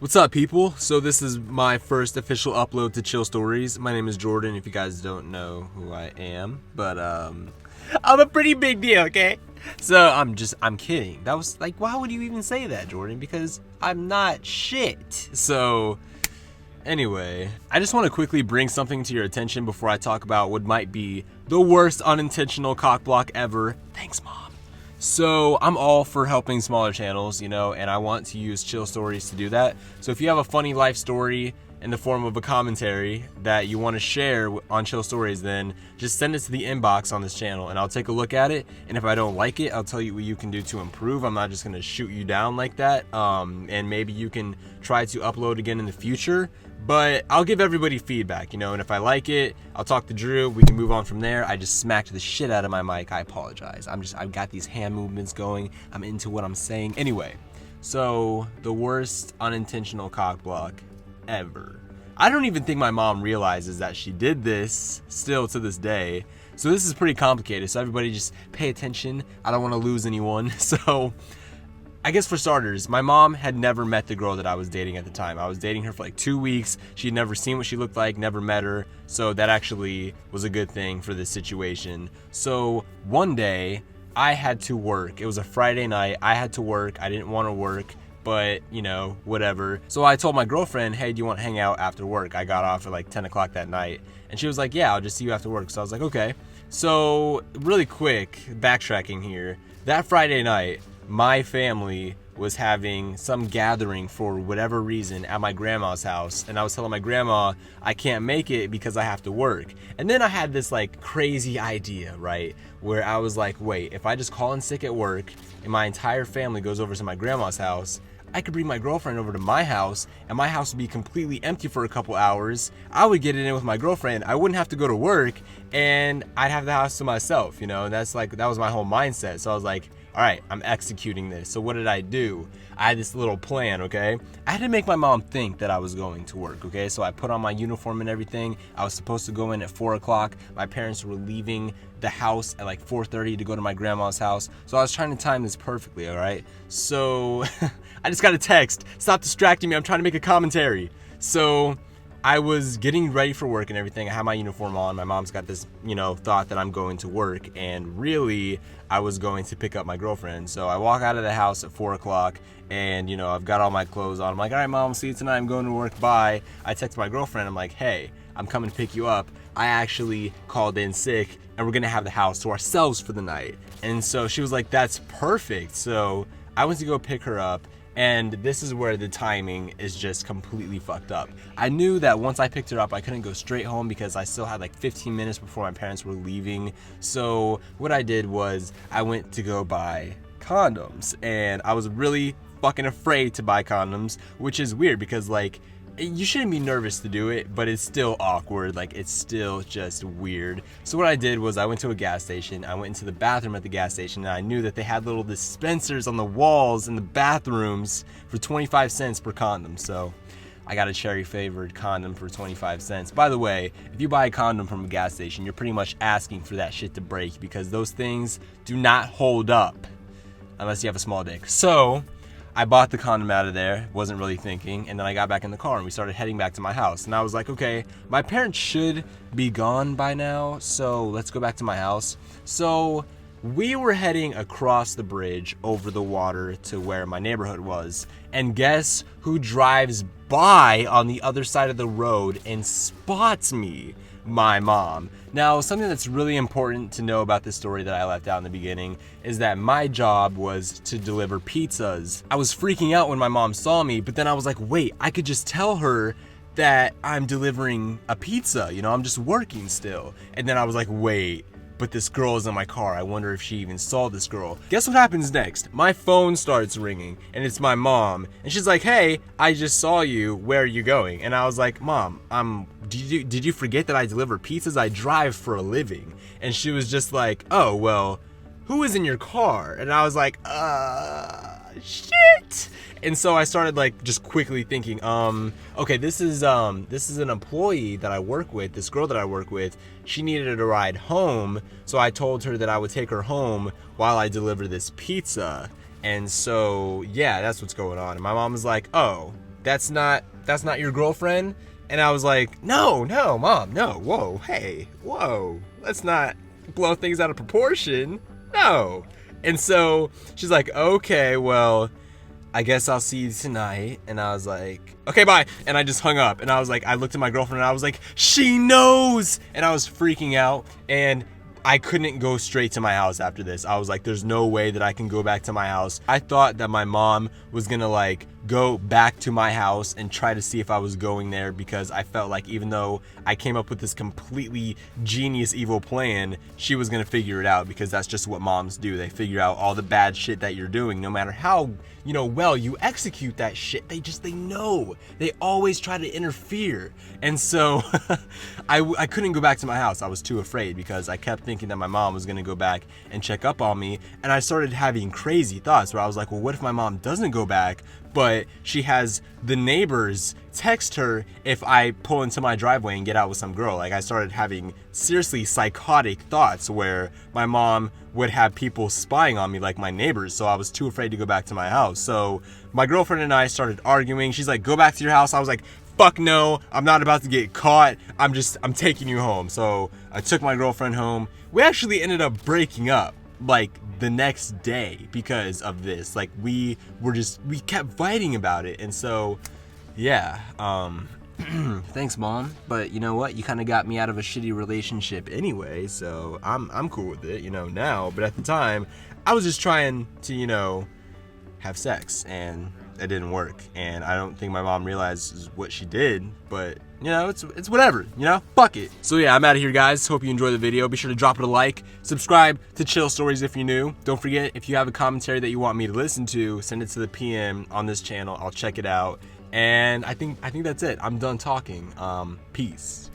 What's up, people? So this is my first official upload to ChillStories. My name is Jordan, if you guys don't know who I am. But, I'm a pretty big deal, okay? So, I'm kidding. That was, like, why would you even say that, Jordan? Because I'm not shit. So, anyway, I just want to quickly bring something to your attention before I talk about what might be the worst unintentional cockblock ever. Thanks, Mom. So I'm all for helping smaller channels, and I want to use ChillStories to do that. So if you have a funny life story in the form of a commentary that you want to share on ChillStories, then just send it to the inbox on this channel and I'll take a look at it. And if I don't like it, I'll tell you what you can do to improve. I'm not just going to shoot you down like that. And maybe you can try to upload again in the future. But I'll give everybody feedback, and if I like it, I'll talk to Drew. We can move on from there. I just smacked the shit out of my mic. I apologize. I've got these hand movements going. I'm into what I'm saying. Anyway, so the worst unintentional cock block ever. I don't even think my mom realizes that she did this still to this day. So this is pretty complicated. So everybody just pay attention. I don't want to lose anyone. So I guess for starters, my mom had never met the girl that I was dating at the time. I was dating her for like 2 weeks. She'd never seen what she looked like, never met her. So that actually was a good thing for this situation. So one day I had to work. It was a Friday night. I had to work. I didn't want to work, but whatever. So I told my girlfriend, hey, do you want to hang out after work? I got off at like 10 o'clock that night. And she was like, yeah, I'll just see you after work. So I was like, okay. So really quick, backtracking here. That Friday night, my family was having some gathering for whatever reason at my grandma's house, and I was telling my grandma I can't make it because I have to work. And then I had this like crazy idea, right, where I was like, wait, if I just call in sick at work and my entire family goes over to my grandma's house, I could bring my girlfriend over to my house and my house would be completely empty for a couple hours. I would get it in with my girlfriend. I wouldn't have to go to work and I'd have the house to myself, and that was my whole mindset. So I was like, all right, I'm executing this. So what did I do? I had this little plan, okay? I had to make my mom think that I was going to work, okay? So I put on my uniform and everything. I was supposed to go in at 4 o'clock. My parents were leaving the house at like 4:30 to go to my grandma's house. So I was trying to time this perfectly, all right? So I just got a text. Stop distracting me. I'm trying to make a commentary. So I was getting ready for work and everything. I had my uniform on. My mom's got this, thought that I'm going to work. And really, I was going to pick up my girlfriend. So I walk out of the house at 4 o'clock and, I've got all my clothes on. I'm like, all right, Mom, see you tonight. I'm going to work. Bye. I text my girlfriend. I'm like, hey, I'm coming to pick you up. I actually called in sick and we're going to have the house to ourselves for the night. And so she was like, that's perfect. So I went to go pick her up. And this is where the timing is just completely fucked up. I knew that once I picked her up, I couldn't go straight home because I still had like 15 minutes before my parents were leaving. So what I did was I went to go buy condoms. And I was really fucking afraid to buy condoms, which is weird because like, you shouldn't be nervous to do it, but it's still awkward. Like, it's still just weird. So what I did was I went to a gas station. I went into the bathroom at the gas station, and I knew that they had little dispensers on the walls in the bathrooms for 25 cents per condom. So I got a cherry flavored condom for 25 cents. By the way, if you buy a condom from a gas station, you're pretty much asking for that shit to break because those things do not hold up unless you have a small dick. So I bought the condom out of there, wasn't really thinking, and then I got back in the car and we started heading back to my house. And I was like, okay, my parents should be gone by now, so let's go back to my house. So we were heading across the bridge over the water to where my neighborhood was. And guess who drives by on the other side of the road and spots me? My mom. Now, something that's really important to know about this story that I left out in the beginning is that my job was to deliver pizzas. I was freaking out when my mom saw me, but then I was like, wait, I could just tell her that I'm delivering a pizza, I'm just working still. And then I was like, wait, but this girl is in my car. I wonder if she even saw this girl. Guess what happens next? My phone starts ringing and it's my mom. And she's like, hey, I just saw you. Where are you going? And I was like, Mom, did you forget that I deliver pizzas? I drive for a living. And she was just like, oh, well, who is in your car? And I was like, shit. And so I started like just quickly thinking, okay, this is an employee that I work with, this girl that I work with. She needed a ride home, so I told her that I would take her home while I deliver this pizza. And so, yeah, that's what's going on. And my mom was like, oh, that's not your girlfriend? And I was like, no, mom, no, whoa, hey, whoa, let's not blow things out of proportion, no. And so she's like, okay, well, I guess I'll see you tonight. And I was like, okay, bye. And I just hung up. And I was like, I looked at my girlfriend and I was like, she knows. And I was freaking out. And I couldn't go straight to my house after this. I was like, there's no way that I can go back to my house. I thought that my mom was gonna like go back to my house and try to see if I was going there, because I felt like even though I came up with this completely genius evil plan, she was gonna figure it out, because that's just what moms do. They figure out all the bad shit that you're doing, no matter how, you know, well you execute that shit. They know. They always try to interfere. And so I couldn't go back to my house. I was too afraid, because I kept thinking that my mom was gonna go back and check up on me, and I started having crazy thoughts where I was like, well, what if my mom doesn't go back, but she has the neighbors text her if I pull into my driveway and get out with some girl? Like, I started having seriously psychotic thoughts where my mom would have people spying on me, like my neighbors. So I was too afraid to go back to my house. So my girlfriend and I started arguing. She's like, go back to your house. I was like, fuck no, I'm not about to get caught. I'm taking you home. So I took my girlfriend home. We actually ended up breaking up like the next day because of this. Like, we kept fighting about it. And so yeah, thanks, mom, but you know what, you kind of got me out of a shitty relationship anyway, so I'm cool with it, you know, now. But at the time I was just trying to, you know, have sex, and it didn't work. And I don't think my mom realizes what she did, but you know, it's whatever, you know, fuck it. So yeah, I'm out of here, guys. Hope you enjoyed the video. Be sure to drop it a like, subscribe to Chill Stories if you're new. Don't forget, if you have a commentary that you want me to listen to, send it to the PM on this channel. I'll check it out. And I think that's it. I'm done talking. Peace.